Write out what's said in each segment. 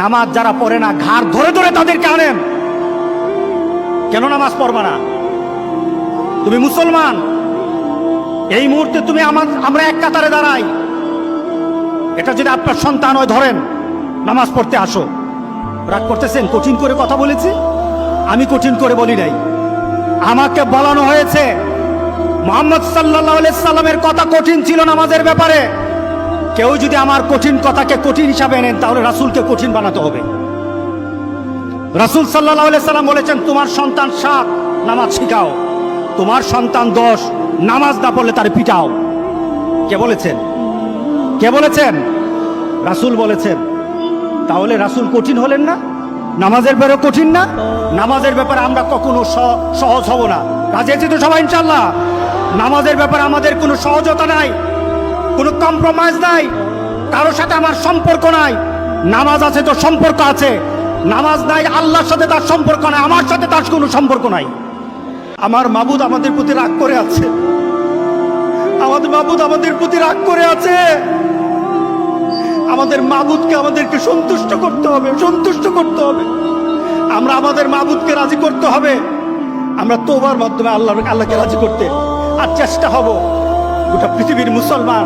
নামাজ যারা পড়ে না ঘাড় ধরে ধরে তাদেরকে আনেন। কেন নামাজ পড়বা না? তুমি মুসলমান, এই মুহূর্তে তুমি আমরা এক কাতারে দাঁড়াই। এটা যদি আপনার সন্তান হয়, ধরেন নামাজ পড়তে আসো। রাগ করতেছেন? কঠিন করে কথা বলেছি? আমি কঠিন করে বলি নাই। আমাকে বলানো হয়েছে মুহাম্মদ সাল্লাল্লাহু আলাইহি সাল্লামের কথা কঠিন ছিল নামাজের ব্যাপারে। কেউ যদি আমার কঠিন কথাকে কঠিন হিসাবে নেন, তাহলে রাসূলকে কঠিন বানাতে হবে। রাসূল সাল্লাল্লাহু আলাইহি সাল্লাম বলেছেন, তোমার সন্তান 7 নামাজ শিখাও, তোমার সন্তান 10 নামাজ না পড়লে তার পিটাও। কে বলেছেন? কে বলেছেন? রাসূল বলেছেন। তাহলে রাসূল কঠিন হলেন না? নামাজের ব্যাপারে কঠিন না? নামাজের ব্যাপারে আমরা কখনো সহজ হব না। রাজি আছি তো সবাই ইনশাআল্লাহ? নামাজের ব্যাপারে আমাদের কোনো সহজতা নাই, কোনো কম্প্রোমাইজ নাই, কারোর সাথে আমার সম্পর্ক নাই। নামাজ আছে তো সম্পর্ক আছে, নামাজ নাই আল্লাহর সাথে তার সম্পর্ক নাই, আমার সাথে তার কোনো সম্পর্ক নাই। আমার মাবুদ আমাদের প্রতি রাগ করে আছে, আমাদের মাবুদ আমাদের প্রতি রাগ করে আছে। আমাদের মাবুদকে আমাদেরকে সন্তুষ্ট করতে হবে, সন্তুষ্ট করতে হবে। আমরা আমাদের মাবুদকে রাজি করতে হবে। আমরা তওবার মাধ্যমে আল্লাহকে রাজি করতে আর চেষ্টা হব। গোটা পৃথিবীর মুসলমান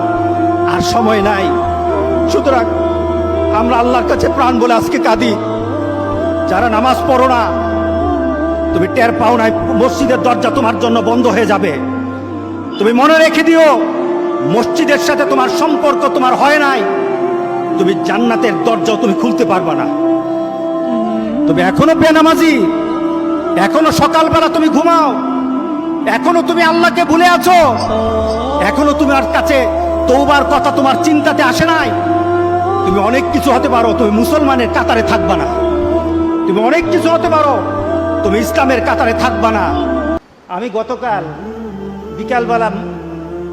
আর সময় নাই। সুতরাং আমরা আল্লাহর কাছে প্রাণ বলে আজকে কাঁদি। যারা নামাজ পড়ো না, তুমি টের পাও নাই মসজিদের দরজা তোমার জন্য বন্ধ হয়ে যাবে। তুমি মনে রেখে দিও, মসজিদের সাথে তোমার সম্পর্ক তোমার হয় নাই, তুমি জান্নাতের দরজাও তুমি খুলতে পারবা না। তুমি এখনো বেনামাজি, এখনো সকালবেলা তুমি ঘুমাও, এখনো তুমি আল্লাহকে ভুলে আছো, এখনো তোমার কাছে তওবার কথা তোমার চিন্তাতে আসে নাই। তুমি অনেক কিছু হতে পারো, তুমি মুসলমানের কাতারে থাকবা না। তুমি অনেক কিছু হতে পারো, তুমি ইসলামের কাতারে থাকবা না। আমি গতকাল বিকালবেলা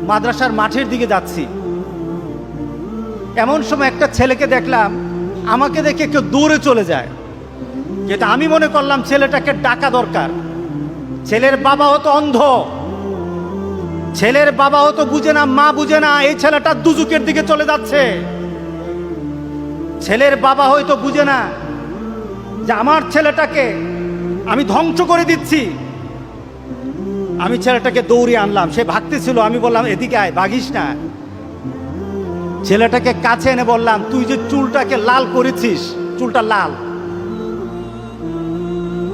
মাদ্রাসার মাঠের দিকে যাচ্ছি, এমন সময় একটা ছেলেকে দেখলাম, আমাকে দেখে কেউ দৌড়ে চলে যায়। যেটা আমি মনে করলাম ছেলেটাকে ডাকা দরকার। ছেলের বাবা হতো অন্ধ, ছেলের বাবা হতো বুঝে না, মা বুঝে না, এই ছেলেটা দুজুকের দিকে চলে যাচ্ছে। ছেলের বাবা হয়তো বুঝে না যে আমার ছেলেটাকে আমি ধ্বংস করে দিচ্ছি। আমি ছেলেটাকে দৌড়িয়ে আনলাম, সে ভাগতেছিল। আমি বললাম, এদিকে আয়, ভাগিস না। ছেলেটাকে কাছে এনে বললাম, তুই যে চুলটাকে লাল করেছিস, চুলটা লাল,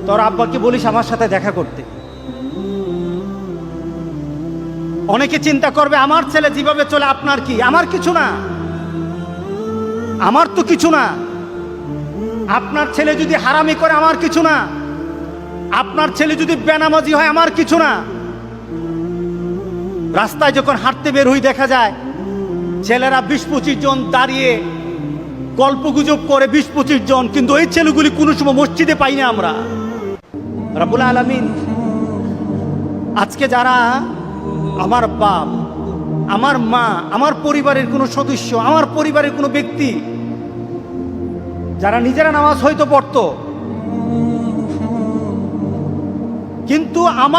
তোর আব্বাকে বলিস আমার সাথে দেখা করতে। অনেকে চিন্তা করবে, আমার ছেলে যেভাবে চলে আপনার কি? আমার কিছু না, আমার তো কিছু না। আপনার ছেলে যদি হারামি করে, আমার কিছু না। আপনার ছেলে যদি বেনামাজি হয়, আমার কিছু না। রাস্তায় যখন হাঁটতে বের হই, দেখা যায় ছেলেরা 20-25 জন দাঁড়িয়ে গল্পগুজব করে, 20-25 জন, কিন্তু এই ছেলেগুলি কোনো সময় মসজিদে পাই না আমরা। রব্বুল আলামিন আজকে যারা আমার বাপ, আমার মা, আমার পরিবারের কোনো সদস্য, আমার পরিবারের কোনো ব্যক্তি, যারা নিজেরা নামাজ হয়তো পড়তো, কিন্তু আমার